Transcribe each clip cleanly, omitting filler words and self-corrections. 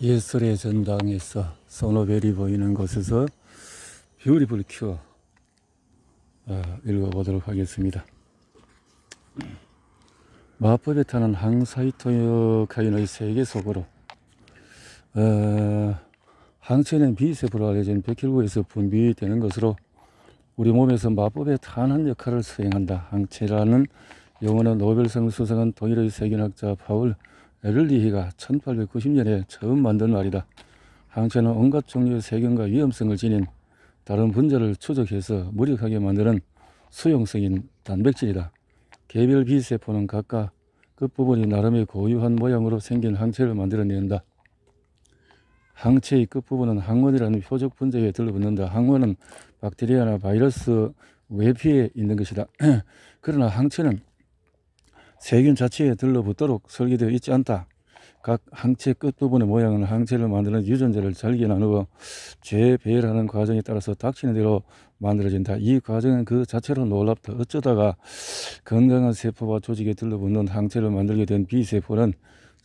예술의 전당에서 소노벨이 보이는 곳에서 뷰티풀 큐어 읽어보도록 하겠습니다. 마법에 타는 항사이토 카인의 세계 속으로 항체는 비세포로 알려진 백혈구에서 분비되는 것으로 우리 몸에서 마법에 타는 역할을 수행한다. 항체라는 용어는 노벨상을 수상한 독일의 세균학자 파울 에를리히가 1890년에 처음 만든 말이다. 항체는 온갖 종류의 세균과 위험성을 지닌 다른 분자를 추적해서 무력하게 만드는 수용성인 단백질이다. 개별 B세포는 각각 끝부분이 나름의 고유한 모양으로 생긴 항체를 만들어낸다. 항체의 끝부분은 항원이라는 표적 분자에 들러붙는다. 항원은 박테리아나 바이러스 외피에 있는 것이다. 그러나 항체는 세균 자체에 들러붙도록 설계되어 있지 않다. 각 항체 끝부분의 모양은 항체를 만드는 유전자를 잘게 나누어 재배열하는 과정에 따라서 닥치는 대로 만들어진다. 이 과정은 그 자체로 놀랍다. 어쩌다가 건강한 세포와 조직에 들러붙는 항체를 만들게 된 B세포는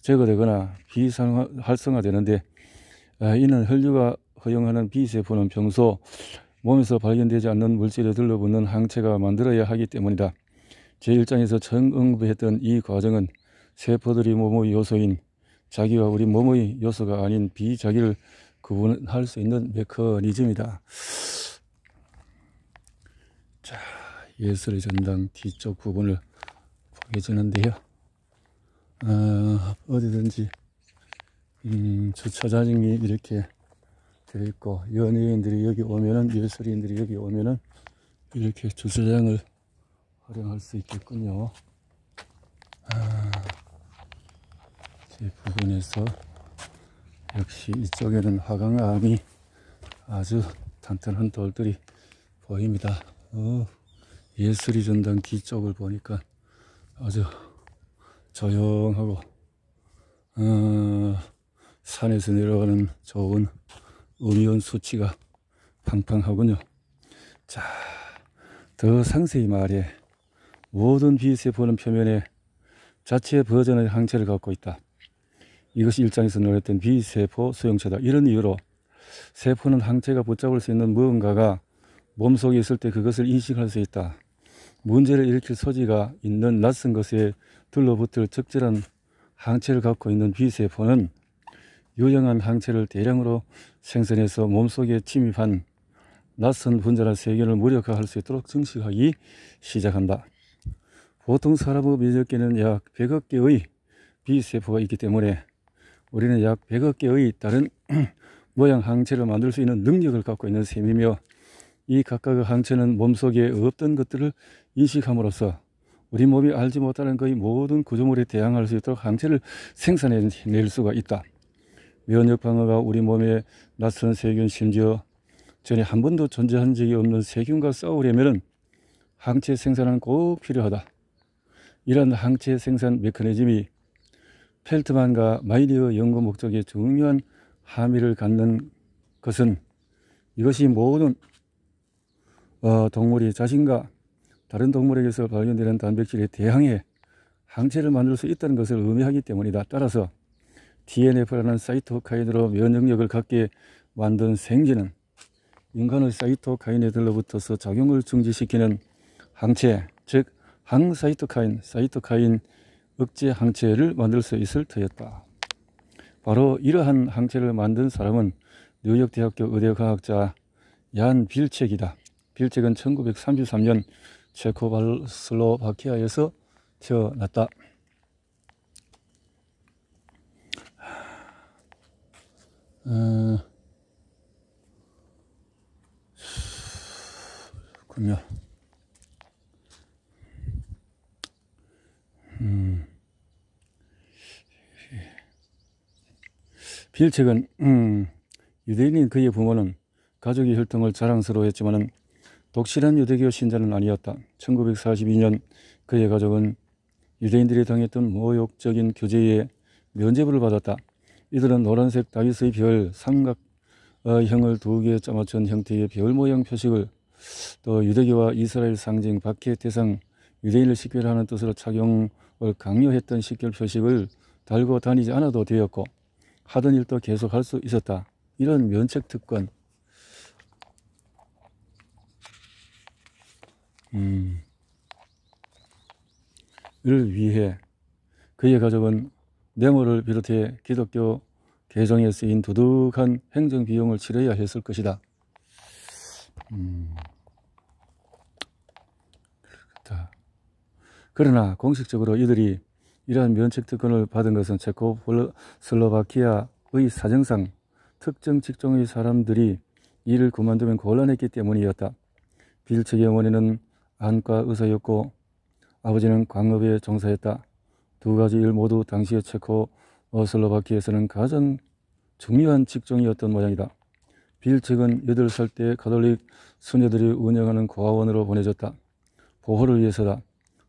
제거되거나 비활성화되는데, 이는 혈류가 허용하는 B세포는 평소 몸에서 발견되지 않는 물질에 들러붙는 항체가 만들어야 하기 때문이다. 제1장에서 청응부했던 이 과정은 세포들이 몸의 요소인 자기와 우리 몸의 요소가 아닌 비자기를 구분할 수 있는 메커니즘이다. 자, 예술의 전당 뒤쪽 부분을 보게 되는데요. 어디든지 주차장이 이렇게 되어 있고, 연예인들이 여기 오면은, 예술인들이 여기 오면은 이렇게 주차장을 활용할 수 있겠군요. 이 부분에서 역시 이쪽에는 화강암이 아주 탄탄한 돌들이 보입니다. 예술의 전당 뒤쪽을 보니까 아주 조용하고 산에서 내려가는 좋은 음이온 수치가 팡팡하군요. 자, 더 상세히 말해 모든 B세포는 표면에 자체 버전의 항체를 갖고 있다. 이것이 1장에서 노렸던 B세포 수용체다. 이런 이유로 세포는 항체가 붙잡을 수 있는 무언가가 몸속에 있을 때 그것을 인식할 수 있다. 문제를 일으킬 소지가 있는 낯선 것에 들러붙을 적절한 항체를 갖고 있는 B세포는 유용한 항체를 대량으로 생산해서 몸속에 침입한 낯선 분자나 세균을 무력화할 수 있도록 증식하기 시작한다. 보통 사람의 면역계는 약 100억 개의 B세포가 있기 때문에 우리는 약 100억 개의 다른 모양 항체를 만들 수 있는 능력을 갖고 있는 셈이며, 이 각각의 항체는 몸속에 없던 것들을 인식함으로써 우리 몸이 알지 못하는 거의 모든 구조물에 대항할 수 있도록 항체를 생산해낼 수가 있다. 면역방어가 우리 몸에 낯선 세균, 심지어 전에 한 번도 존재한 적이 없는 세균과 싸우려면 항체 생산은 꼭 필요하다. 이런 항체 생산 메커니즘이 펠트만과 마이리의 연구 목적에 중요한 함의를 갖는 것은, 이것이 모든 동물이 자신과 다른 동물에게서 발견되는 단백질에 대항해 항체를 만들 수 있다는 것을 의미하기 때문이다. 따라서 TNF라는 사이토카인으로 면역력을 갖게 만든 생쥐는 인간의 사이토카인에 들러붙어서 작용을 중지시키는 항체, 즉 항사이토카인, 사이토카인 억제 항체를 만들 수 있을 터였다. 바로 이러한 항체를 만든 사람은 뉴욕대학교 의대과학자 얀 빌책이다. 빌책은 1933년 체코슬로바키아에서 태어났다. 그렇군요. 빌책은 유대인인 그의 부모는 가족의 혈통을 자랑스러워했지만 독실한 유대교 신자는 아니었다. 1942년 그의 가족은 유대인들이 당했던 모욕적인 규제에 면죄부를 받았다. 이들은 노란색 다윗의 별, 삼각형을 2개 짜맞춘 형태의 별 모양 표식을, 또 유대교와 이스라엘 상징 박해 대상 유대인을 식별하는 뜻으로 착용을 강요했던 식별 표식을 달고 다니지 않아도 되었고, 하던 일도 계속 할 수 있었다. 이런 면책특권, 을 위해 그의 가족은 뇌물을 비롯해 기독교 개정에 쓰인 두둑한 행정비용을 치러야 했을 것이다. 그러나 공식적으로 이들이 이러한 면책특권을 받은 것은 체코슬로바키아의 사정상 특정 직종의 사람들이 일을 그만두면 곤란했기 때문이었다. 빌책의 어머니는 안과 의사였고 아버지는 광업에 종사했다. 두 가지 일 모두 당시의 체코슬로바키아에서는 가장 중요한 직종이었던 모양이다. 빌책은 8살 때 가톨릭 수녀들이 운영하는 고아원으로 보내졌다. 보호를 위해서다.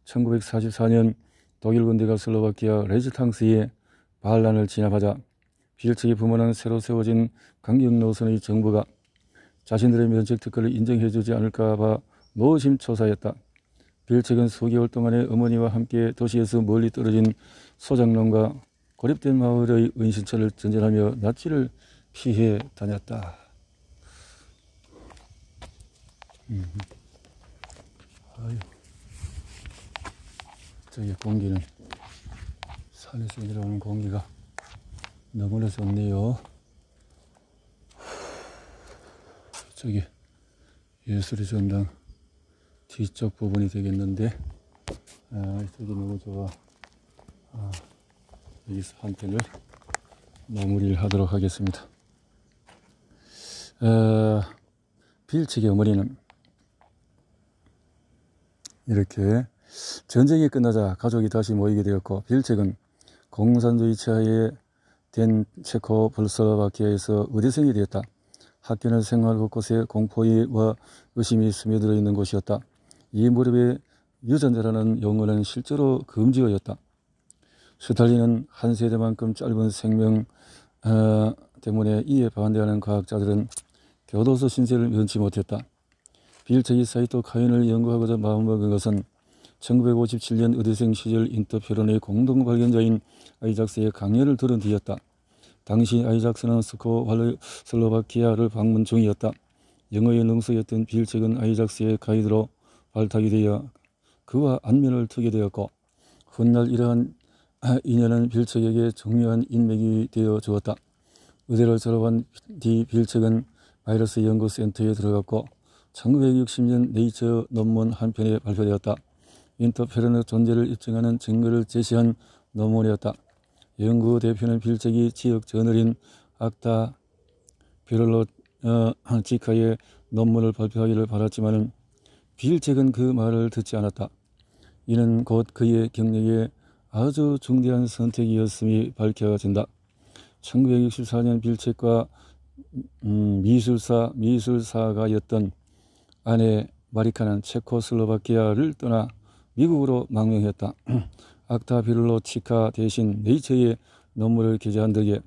1944년 독일 군대가 슬로바키아 레지탕스에 반란을 진압하자 빌책의 부모는 새로 세워진 강경노선의 정부가 자신들의 면책특권을 인정해주지 않을까 봐 노심초사했다. 빌책은 수개월 동안에 어머니와 함께 도시에서 멀리 떨어진 소장농과 고립된 마을의 은신처를 전전하며 나치를 피해 다녔다. 아유. 저기 공기는 산에서 내려오는 공기가 너무나 좋네요. 저기 예술의 전당 뒤쪽 부분이 되겠는데, 저기 너무 좋아. 여기서 한 편을 마무리를 하도록 하겠습니다. 빌책의 어머니는 이렇게 전쟁이 끝나자 가족이 다시 모이게 되었고, 빌책은 공산주의 체하에 된 체코슬로바키아에서 의대생이 되었다. 학교는 생활 곳곳에 공포와 의심이 스며들어 있는 곳이었다. 이 무렵에 유전자라는 용어는 실제로 금지어였다. 스탈린은 한 세대만큼 짧은 생명 때문에 이에 반대하는 과학자들은 교도소 신세를 면치 못했다. 빌책이 사이토 카인을 연구하고자 마음먹은 것은 1957년 의대생 시절 인터페론의 공동 발견자인 아이작스의 강연을 들은 뒤였다. 당시 아이작스는 체코슬로바키아를 방문 중이었다. 영어에 능수였던 빌책은 아이작스의 가이드로 발탁이 되어 그와 안면을 트게 되었고, 훗날 이러한 인연은 빌책에게 중요한 인맥이 되어 주었다. 의대를 졸업한 뒤 빌책은 바이러스 연구센터에 들어갔고 1960년 네이처 논문 한 편에 발표되었다. 인터페론의 존재를 입증하는 증거를 제시한 논문이었다. 연구 대표는 빌책이 지역 저널인 악타 비롤로지카에 논문을 발표하기를 바랐지만 빌책은 그 말을 듣지 않았다. 이는 곧 그의 경력에 아주 중대한 선택이었음이 밝혀진다. 1964년 빌책과 미술사가였던 아내 마리카는 체코슬로바키아를 떠나 미국으로 망명했다. 악타 비롤로치카 대신 네이처에 논문을 게재한 덕에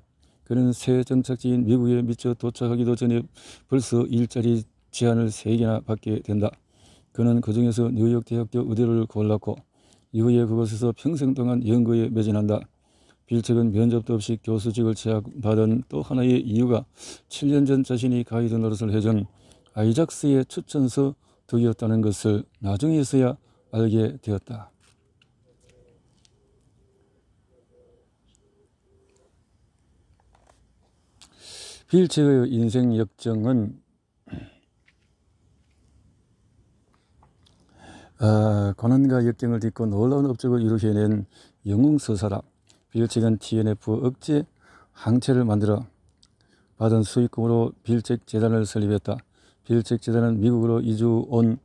그는 새 정착지인 미국에 미처 도착하기도 전에 벌써 일자리 제안을 3개나 받게 된다. 그는 그 중에서 뉴욕 대학교 의대를 골랐고 이후에 그곳에서 평생 동안 연구에 매진한다. 빌책은 면접도 없이 교수직을 제안받은 또 하나의 이유가 7년 전 자신이 가이드 노릇을 해준 아이작스의 추천서 덕이었다는 것을 나중에서야 알게 되었다. 빌책의 인생 역정은 고난과 역경을 딛고 놀라운 업적을 이루어낸 영웅서사다. 빌책은 TNF 억제 항체를 만들어 받은 수익금으로 빌책 재단을 설립했다. 빌책 재단은 미국으로 이주 온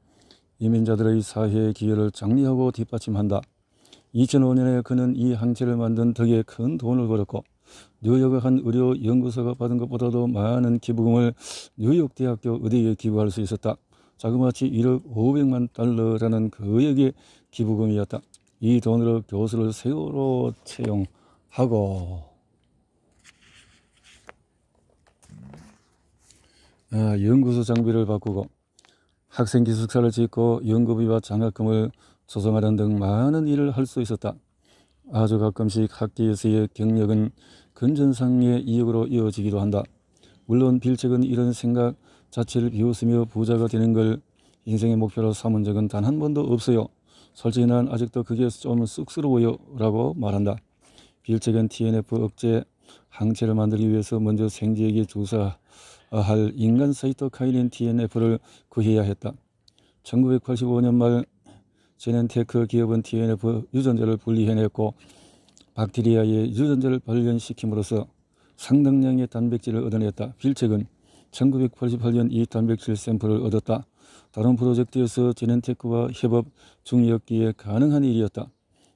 이민자들의 사회 기여를 장려하고 뒷받침한다. 2005년에 그는 이 항체를 만든 덕에 큰 돈을 벌었고 뉴욕의 한 의료 연구소가 받은 것보다도 많은 기부금을 뉴욕 대학교 의대에 기부할 수 있었다. 자그마치 1억 500만 달러라는 거액의 기부금이었다. 이 돈으로 교수를 새로 채용하고 연구소 장비를 바꾸고 학생 기숙사를 짓고 연구비와 장학금을 조성하는 등 많은 일을 할 수 있었다. 아주 가끔씩 학계에서의 경력은 근전상의 이익으로 이어지기도 한다. 물론 빌책은 이런 생각 자체를 비웃으며 부자가 되는 걸 인생의 목표로 삼은 적은 단 한 번도 없어요. 솔직히 난 아직도 그게 좀 쑥스러워요 라고 말한다. 빌책은 TNF 억제 항체를 만들기 위해서 먼저 생쥐에게 주사할 인간 사이토카이닌 TNF를 구해야 했다. 1985년 말 제넨테크 기업은 TNF 유전자를 분리해냈고 박테리아의 유전자를 발견시킴으로써 상당량의 단백질을 얻어냈다. 빌책은 1988년 이 단백질 샘플을 얻었다. 다른 프로젝트에서 제넨테크와 협업 중이었기에 가능한 일이었다.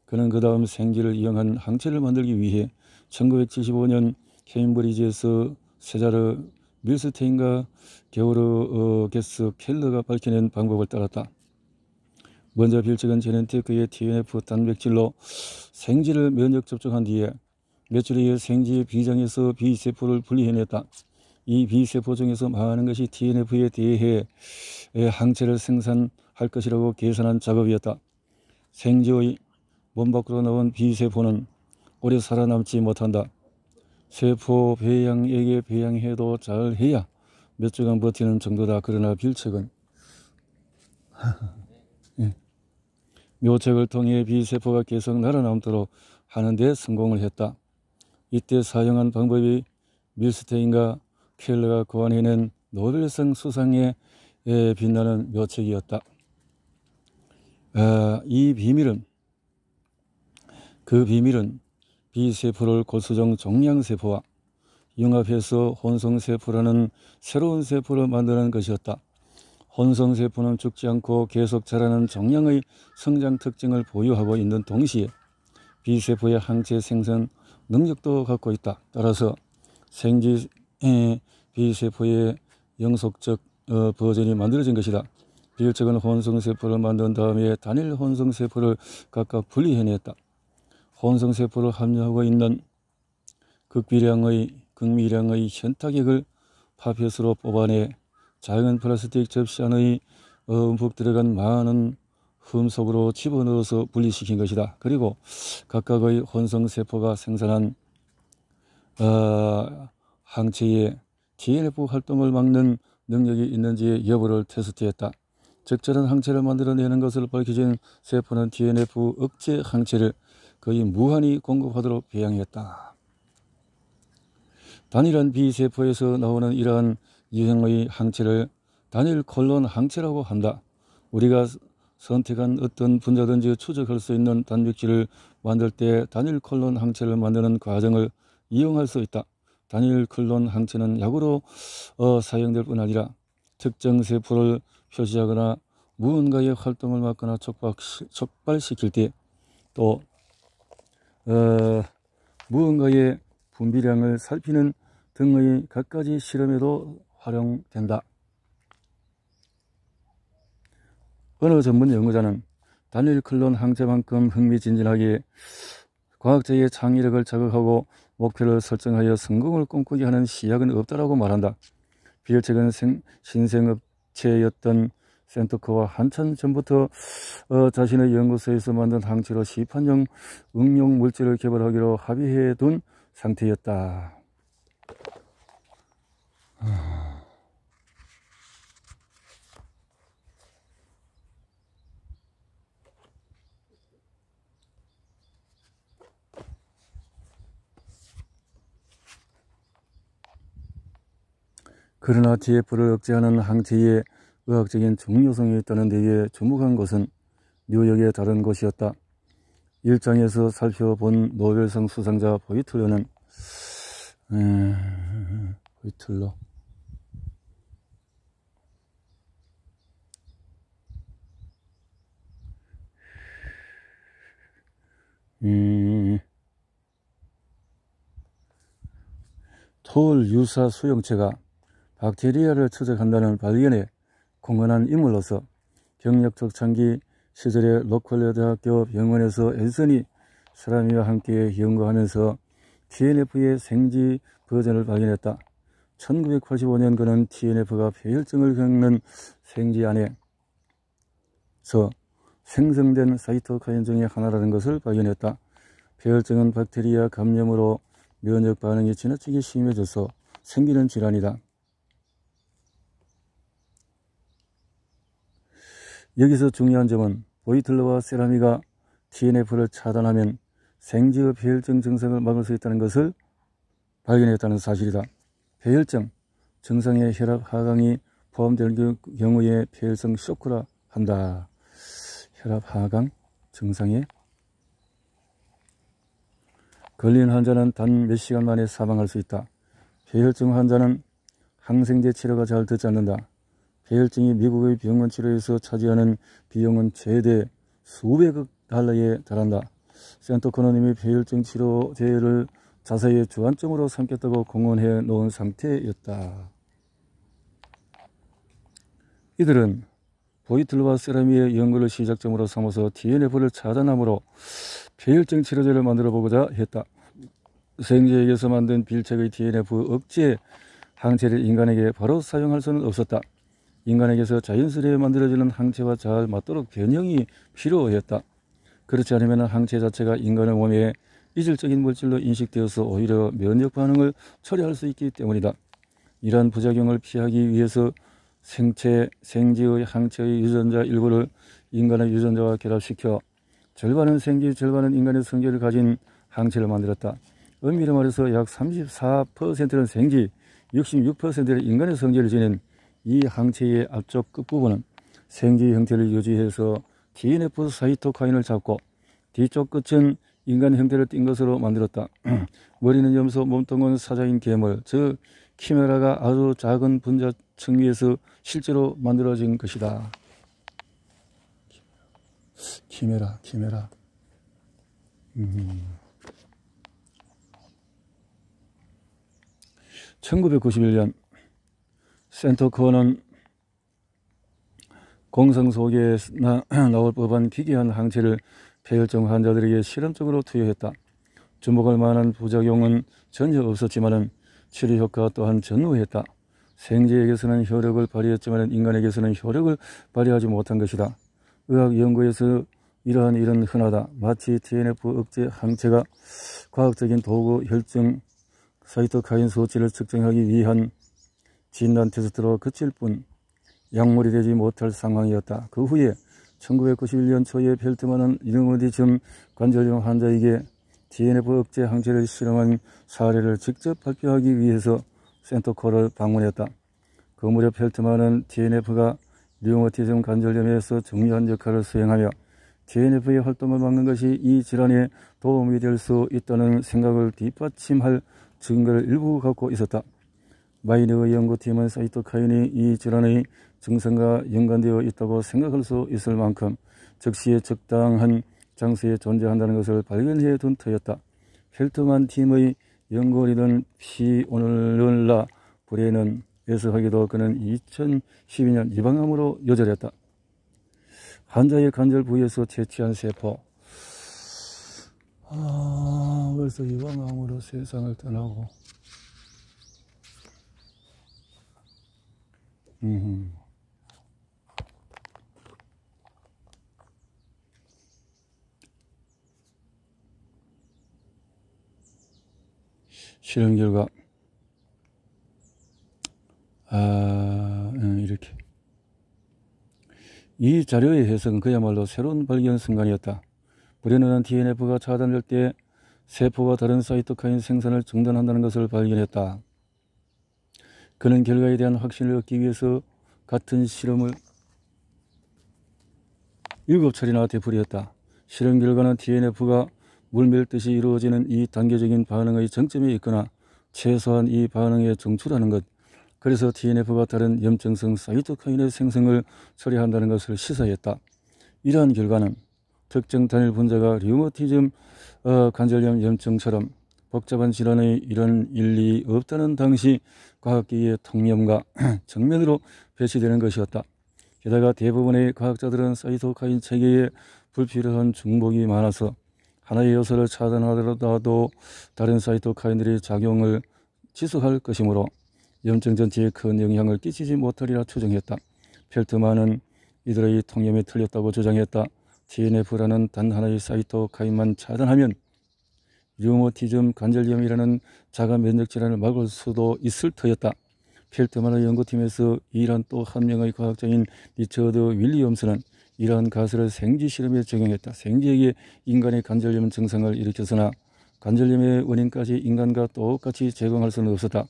그는 그 다음 생쥐를 이용한 항체를 만들기 위해 1975년 케임브리지에서 세자르 밀스테인과 게오르 게스 켈러가 밝혀낸 방법을 따랐다. 먼저 빌책은 제넨테크의 TNF 단백질로 생쥐를 면역 접촉한 뒤에 며칠 후에 생쥐의 비장에서 B세포를 분리해냈다. 이 B세포 중에서 많은 것이 TNF에 대해 항체를 생산할 것이라고 계산한 작업이었다. 생쥐의 몸 밖으로 나온 B세포는 오래 살아남지 못한다. 세포 배양에게 배양해도 잘해야 몇 주간 버티는 정도다. 그러나 빌책은 묘책을 통해 B세포가 계속 날아남도록 하는 데 성공을 했다. 이때 사용한 방법이 밀스테인과 켈러가 고안해낸 노벨상 수상에 빛나는 묘책이었다. 그 비밀은 B세포를 골수종 종양세포와 융합해서 혼성세포라는 새로운 세포를 만드는 것이었다. 혼성세포는 죽지 않고 계속 자라는 종양의 성장 특징을 보유하고 있는 동시에 B세포의 항체 생산 능력도 갖고 있다. 따라서 생쥐 B세포의 영속적 버전이 만들어진 것이다. 빌책은 혼성세포를 만든 다음에 단일 혼성세포를 각각 분리해냈다. 혼성세포를 함유하고 있는 극미량의 현타격을 파펫으로 뽑아내 작은 플라스틱 접시 안의 움푹 들어간 많은 흠 속으로 집어넣어서 분리시킨 것이다. 그리고 각각의 혼성세포가 생산한 항체의 TNF 활동을 막는 능력이 있는지의 여부를 테스트했다. 적절한 항체를 만들어내는 것을 밝혀진 세포는 TNF 억제 항체를 거의 무한히 공급하도록 배양했다. 단일한 B세포에서 나오는 이러한 유형의 항체를 단일 콜론 항체라고 한다. 우리가 선택한 어떤 분자든지 추적할 수 있는 단백질을 만들 때 단일 콜론 항체를 만드는 과정을 이용할 수 있다. 단일 콜론 항체는 약으로 사용될 뿐 아니라 특정 세포를 표시하거나 무언가의 활동을 막거나 촉발시킬 때 또 무언가의 분비량을 살피는 등의 갖가지 실험에도 활용된다. 어느 전문 연구자는 단일 클론 항체만큼 흥미진진하게 과학자의 창의력을 자극하고 목표를 설정하여 성공을 꿈꾸게 하는 시약은 없다라고 말한다. 빌책은 신생업체였던 센터코와 한참 전부터 자신의 연구소에서 만든 항체로 시판용 응용 물질을 개발하기로 합의해 둔 상태였다. 그러나 TF를 억제하는 항체의 의학적인 중요성이 있다는 데에 주목한 것은 뉴욕의 다른 곳이었다. 일장에서 살펴본 노벨상 수상자 보이틀러는 토울 유사 수용체가 박테리아를 추적한다는 발견에 공헌한 인물로서 경력적 장기 시절에 로컬레 대학교 병원에서 에디슨이 사람이와 함께 연구하면서 TNF의 생쥐 버전을 발견했다. 1985년 그는 TNF가 폐혈증을 겪는 생쥐 안에서 생성된 사이토카인 중의 하나라는 것을 발견했다. 폐혈증은 박테리아 감염으로 면역 반응이 지나치게 심해져서 생기는 질환이다. 여기서 중요한 점은 보이틀러와 세라미가 TNF를 차단하면 생지의 폐혈증 증상을 막을 수 있다는 것을 발견했다는 사실이다. 폐혈증 증상에 혈압 하강이 포함될 경우에 폐혈성 쇼크라 한다. 혈압 하강 증상에 걸린 환자는 단 몇 시간 만에 사망할 수 있다. 폐혈증 환자는 항생제 치료가 잘 듣지 않는다. 폐혈증이 미국의 병원 치료에서 차지하는 비용은 최대 수백억 달러에 달한다. 센터코너님이 폐혈증 치료제를 자사의 주안점으로 삼겠다고 공언해 놓은 상태였다. 이들은 보이틀러와 세라미의 연구를 시작점으로 삼아서 TNF를 차단함으로 폐혈증 치료제를 만들어 보고자 했다. 생쥐에게서 만든 빌책의 TNF 억제 항체를 인간에게 바로 사용할 수는 없었다. 인간에게서 자연스레 만들어지는 항체와 잘 맞도록 변형이 필요했다. 그렇지 않으면 항체 자체가 인간의 몸에 이질적인 물질로 인식되어서 오히려 면역 반응을 초래할 수 있기 때문이다. 이러한 부작용을 피하기 위해서 생쥐의 항체의 유전자 일부를 인간의 유전자와 결합시켜 절반은 생쥐, 절반은 인간의 성질을 가진 항체를 만들었다. 엄밀히 말해서 약 34%는 생쥐, 66%는 인간의 성질을 지닌 이 항체의 앞쪽 끝부분은 생쥐 형태를 유지해서 TNF 사이토카인을 잡고 뒤쪽 끝은 인간 형태를 띈 것으로 만들었다. 머리는 염소, 몸통은 사자인 괴물, 즉 키메라가 아주 작은 분자 층위에서 실제로 만들어진 것이다. 키메라. 1991년 센터코어는 공성 속에 나올 법한 기괴한 항체를 폐혈증 환자들에게 실험적으로 투여했다. 주목할 만한 부작용은 전혀 없었지만 치료 효과 또한 전무했다. 생쥐에게서는 효력을 발휘했지만 인간에게서는 효력을 발휘하지 못한 것이다. 의학 연구에서 이러한 일은 흔하다. 마치 TNF 억제 항체가 과학적인 도구 혈증 사이토카인 수치를 측정하기 위한 진단 테스트로 그칠 뿐 약물이 되지 못할 상황이었다. 그 후에 1991년 초에 펠트만은 류머티즘 관절염 환자에게 TNF 억제 항체를 실험한 사례를 직접 발표하기 위해서 센터코어를 방문했다. 그 무렵 펠트만은 TNF가 류머티즘 관절염에서 중요한 역할을 수행하며 TNF의 활동을 막는 것이 이 질환에 도움이 될 수 있다는 생각을 뒷받침할 증거를 일부 갖고 있었다. 마이너의 연구팀은 사이토카인이 이 질환의 증상과 연관되어 있다고 생각할 수 있을 만큼 즉시에 적당한 장소에 존재한다는 것을 발견해 둔 터였다. 펠트만 팀의 연구원이던 피오놀라 브레는 애석하게도 그는 2012년 이방암으로 요절했다. 환자의 관절 부위에서 채취한 세포. 벌써 이방암으로 세상을 떠나고. 실험 결과 이렇게 이 자료의 해석은 그야말로 새로운 발견 순간이었다. 브레너는 TNF가 차단될 때 세포가 다른 사이토카인 생산을 중단한다는 것을 발견했다. 그는 결과에 대한 확신을 얻기 위해서 같은 실험을 7차례나 되풀이했다. 실험 결과는 TNF가 물밀듯이 이루어지는 이 단계적인 반응의 정점에 있거나 최소한 이 반응에 정출하는 것, 그래서 TNF가 다른 염증성 사이토카인의 생성을 처리한다는 것을 시사했다. 이러한 결과는 특정 단일 분자가 류머티즘 관절염 염증처럼 복잡한 질환의 이런 일리 없다는 당시 과학계의 통념과 정면으로 배치되는 것이었다. 게다가 대부분의 과학자들은 사이토카인 체계에 불필요한 중복이 많아서 하나의 요소를 차단하더라도 다른 사이토카인들의 작용을 지속할 것이므로 염증 전체에 큰 영향을 끼치지 못하리라 추정했다. 펠트만은 이들의 통념이 틀렸다고 주장했다. TNF라는 단 하나의 사이토카인만 차단하면 류머티즘 관절염이라는 자가 면역 질환을 막을 수도 있을 터였다. 펠트만의 연구팀에서 일한 또 한 명의 과학자인 리처드 윌리엄스는 이러한 가설을 생쥐 실험에 적용했다. 생쥐에게 인간의 관절염 증상을 일으켰으나 관절염의 원인까지 인간과 똑같이 제공할 수는 없었다.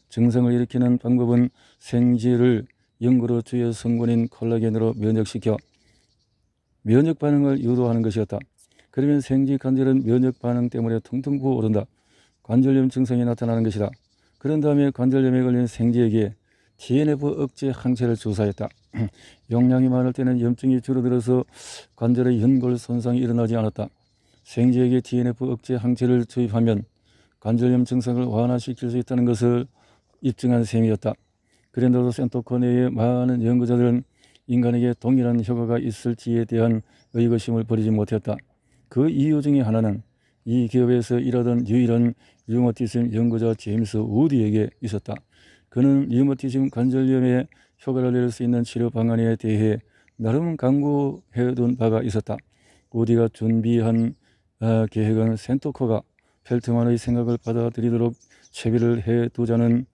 증상을 일으키는 방법은 생쥐를 연고로 주요 성분인 콜라겐으로 면역시켜 면역 반응을 유도하는 것이었다. 그러면 생쥐 관절은 면역 반응 때문에 퉁퉁 부어오른다. 관절염 증상이 나타나는 것이다. 그런 다음에 관절염에 걸린 생쥐에게 TNF 억제 항체를 주사했다. 용량이 많을 때는 염증이 줄어들어서 관절의 연골 손상이 일어나지 않았다. 생쥐에게 TNF 억제 항체를 주입하면 관절염 증상을 완화시킬 수 있다는 것을 입증한 셈이었다. 그런데도 센토코 내의 많은 연구자들은 인간에게 동일한 효과가 있을지에 대한 의구심을 버리지 못했다. 그 이유 중에 하나는 이 기업에서 일하던 유일한 류머티즘 연구자 제임스 우디에게 있었다. 그는 류머티즘 관절염에 효과를 낼 수 있는 치료 방안에 대해 나름 강구해둔 바가 있었다. 우디가 준비한 계획은 센토코가 펠트만의 생각을 받아들이도록 채비를 해두자는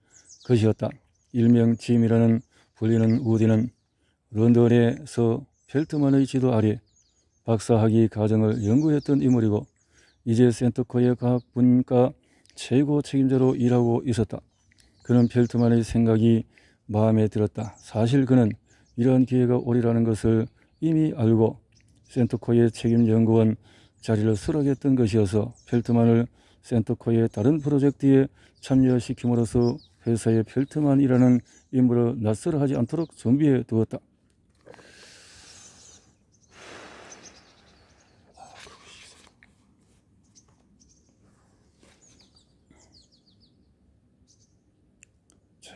것이었다. 일명 짐이라는 불리는 우디는 런던에서 펠트만의 지도 아래 박사학위 과정을 연구했던 인물이고 이제 센토코의 과학분과 최고 책임자로 일하고 있었다. 그는 펠트만의 생각이 마음에 들었다. 사실 그는 이러한 기회가 오리라는 것을 이미 알고 센토코의 책임 연구원 자리를 수락했던 것이어서 펠트만을 센토코의 다른 프로젝트에 참여시킴으로써 회사의 펠트만이라는 인물을 낯설어하지 않도록 준비해 두었다. 자,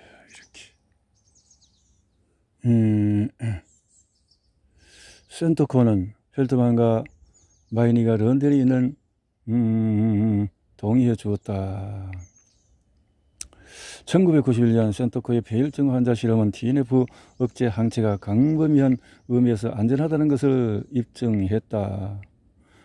이렇게. 센토코는 펠트만과 마이니가 런던에 있는 동의해 주었다. 1991년 센토코의 폐혈증 환자 실험은 TNF 억제 항체가 광범위한 의미에서 안전하다는 것을 입증했다.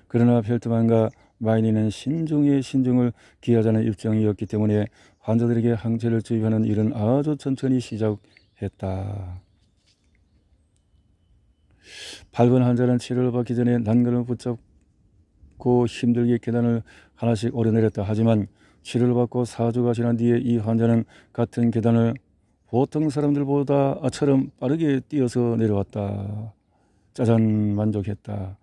그러나 펠트만과 마이니는 신중에 신중을 기하자는 입장이었기 때문에 환자들에게 항체를 주입하는 일은 아주 천천히 시작했다. 8번 환자는 치료를 받기 전에 난간을 붙잡고 힘들게 계단을 하나씩 오르내렸다. 하지만 치료를 받고 4주가 지난 뒤에 이 환자는 같은 계단을 보통 사람들보다처럼 빠르게 뛰어서 내려왔다. 짜잔, 만족했다.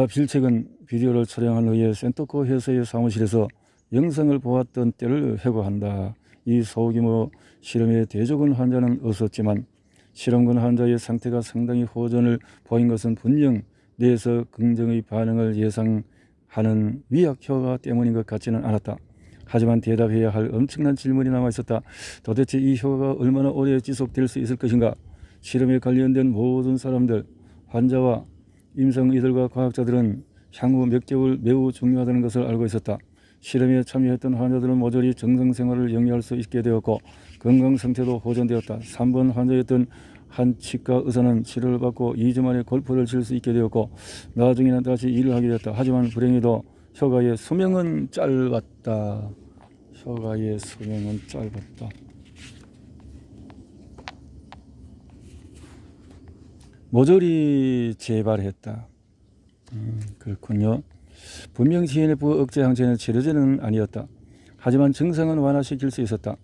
빌 책은 비디오를 촬영한 후에 센토코 회사의 사무실에서 영상을 보았던 때를 회고한다. 이 소규모 실험에 대조군 환자는 없었지만 실험군 환자의 상태가 상당히 호전을 보인 것은 분명 뇌에서 긍정의 반응을 예상하는 위약 효과 때문인 것 같지는 않았다. 하지만 대답해야 할 엄청난 질문이 남아있었다. 도대체 이 효과가 얼마나 오래 지속될 수 있을 것인가? 실험에 관련된 모든 사람들, 환자와 임상의들과 과학자들은 향후 몇 개월 매우 중요하다는 것을 알고 있었다. 실험에 참여했던 환자들은 모조리 정상생활을 영위할 수 있게 되었고 건강 상태도 호전되었다. 3번 환자였던 한 치과 의사는 치료를 받고 2주 만에 골프를 칠 수 있게 되었고 나중에는 다시 일을 하게 되었다. 하지만 불행히도 효과의 수명은 짧았다. 효과의 수명은 짧았다. 모조리 재발했다. 그렇군요. 분명 TNF 억제 항체는 치료제는 아니었다. 하지만 증상은 완화시킬 수 있었다.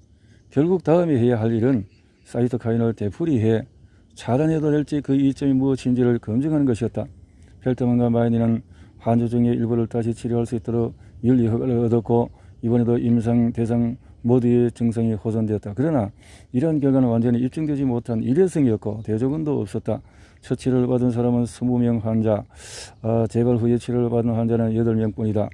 결국 다음에 해야 할 일은 사이토카인을 되풀이해 차단해도 될지 그 이점이 무엇인지를 검증하는 것이었다. 펠트만과 마이니는 환자 중에 일부를 다시 치료할 수 있도록 윤리 허가를 얻었고 이번에도 임상 대상 모두의 증상이 호전되었다. 그러나 이러한 결과는 완전히 입증되지 못한 일회성이었고 대조군도 없었다. 첫 치료를 받은 사람은 20명 환자, 재발 후에 치료를 받은 환자는 8명뿐이다.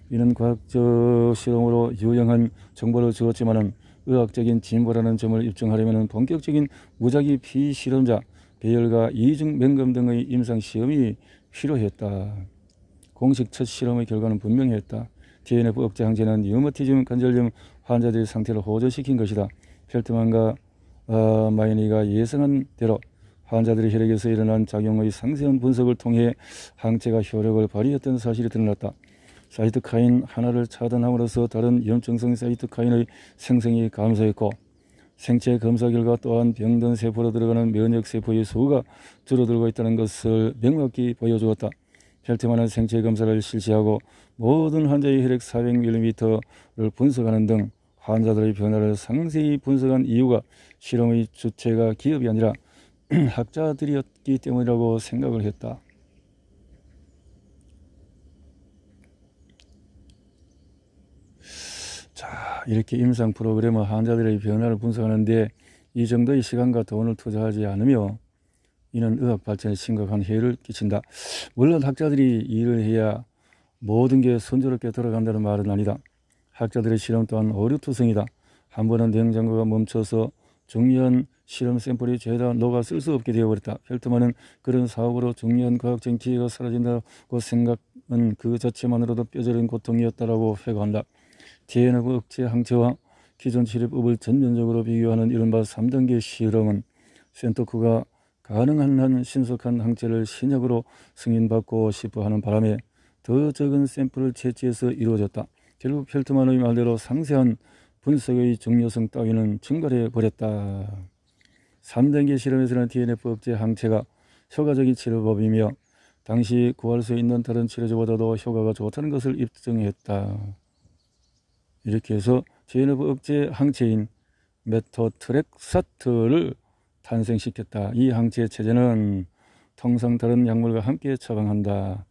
이는 과학적 실험으로 유용한 정보를 주었지만은 의학적인 진보라는 점을 입증하려면 본격적인 무작위 피실험자, 배열과 이중 맹금 등의 임상시험이 필요했다. 공식 첫 실험의 결과는 분명했다. TNF 억제 항체는 류머티즘 관절염 환자들의 상태를 호전시킨 것이다. 펠트만과 마이니가 예상한 대로 환자들의 혈액에서 일어난 작용의 상세한 분석을 통해 항체가 효력을 발휘했던 사실이 드러났다. 사이토카인 하나를 차단함으로써 다른 염증성 사이토카인의 생성이 감소했고, 생체 검사 결과 또한 병든 세포로 들어가는 면역세포의 수가 줄어들고 있다는 것을 명확히 보여주었다. 펠트만은 생체 검사를 실시하고 모든 환자의 혈액 400ml를 분석하는 등 환자들의 변화를 상세히 분석한 이유가 실험의 주체가 기업이 아니라 학자들이었기 때문이라고 생각을 했다. 자, 이렇게 임상 프로그램은 환자들의 변화를 분석하는데 이 정도의 시간과 돈을 투자하지 않으며 이는 의학 발전에 심각한 해를 끼친다. 물론 학자들이 일을 해야 모든 게 순조롭게 돌아간다는 말은 아니다. 학자들의 실험 또한 오류투성이다. 한 번은 냉장고가 멈춰서 중요한 실험 샘플이 죄다 녹아 쓸 수 없게 되어버렸다. 펠트만은 그런 사업으로 중요한 과학적인 기회가 사라진다고 생각은 그 자체만으로도 뼈저린 고통이었다라고 회고한다. DNF 억제 항체와 기존 치료법을 전면적으로 비교하는 이른바 3단계 실험은 센토크가 가능한 한 신속한 항체를 신약으로 승인받고 싶어 하는 바람에 더 적은 샘플을 채취해서 이루어졌다. 결국 펠트만의 말대로 상세한 분석의 중요성 따위는 증가해 버렸다. 3단계 실험에서는 DNF 억제 항체가 효과적인 치료법이며 당시 구할 수 있는 다른 치료제보다도 효과가 좋다는 것을 입증했다. 이렇게 해서 DNF 억제 항체인 메토트렉사트를 탄생시켰다. 이 항체 체제는 통상 다른 약물과 함께 처방한다.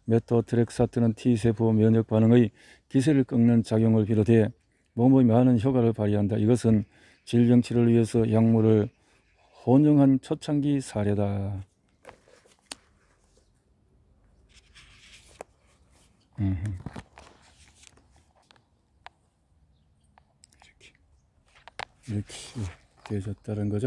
메토트렉사트는 T세포 면역 반응의 기세를 꺾는 작용을 비롯해 몸의 많은 효과를 발휘한다. 이것은 질병 치료를 위해서 약물을 혼용한 초창기 사례다. 이렇게 되셨다는 거죠.